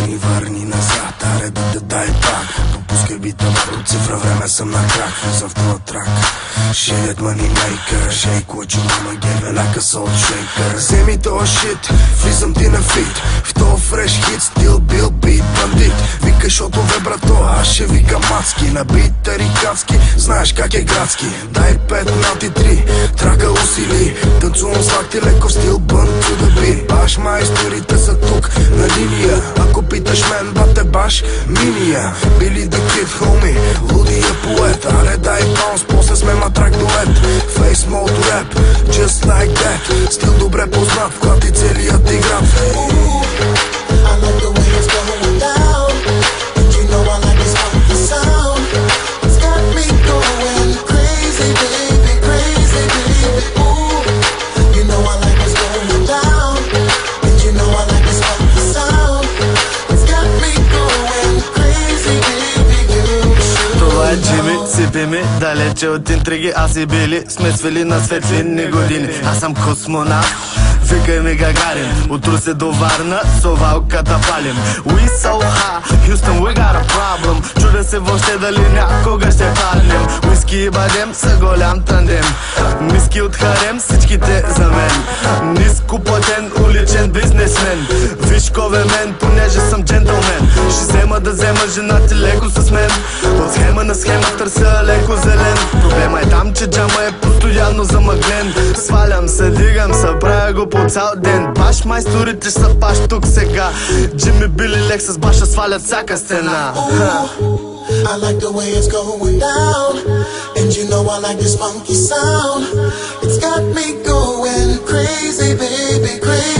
ни върни назад, аре да дай пак. Допускай бита върху цифра, време съм на крак. Влизам в твоя трак, shit money maker. Shake what you mama gave it like a salt shaker. Вземи тоя shit, влизам ти на фит. В тоя фреш хит, стил бил бит бандит. Викаш шотове брато, аз ще викам мацки. На бит тарикатски, знаеш как е градски. Дай 5 нати 3, трака усили. Танцувам с лакти леко в стил бън to the beat. Баш майсторите са тук на линия. Ако питаш мен, бате баш миния. Били the kid homie, лудия поет. Аре дай баунс, после сме матрак дует. Face mode rap, just like that. Стил добре познат, вклати целият ти град. I like the way it's going down, and you know I like this funky sound. It's got me going crazy, baby, crazy, baby. Ooh, you know I like this going down, and you know I like this funky sound. It's got me going crazy, baby, you. Това е Джими, сипи ми, далече от интриги. Аз и Били сме свели на светлинни години. Аз съм космонавт, викай ми Гагарин. От Русе до Варна, совалката палим. We so high, Houston we got a problem. Чудя се въобще дали някога ще паднем. Уиски и бадем са голям тандем. Миски от харем, всичките за мен. Ниско платен, уличен бизнесмен. Виж кове мен, понеже съм джентълмен. Ще взема да взема жена ти леко с мен. От схема на схема търся леко зелен. Проблема е там, че джама е постоянно замъглен. Свалям се, дигам се, правя го по цял ден. Баш майсторите ще са баш тук сега. Джими, Били, Лексус баша свалят всяка стена. I like the way it's going down, and you know I like this funky sound. It's got me going crazy, baby, crazy.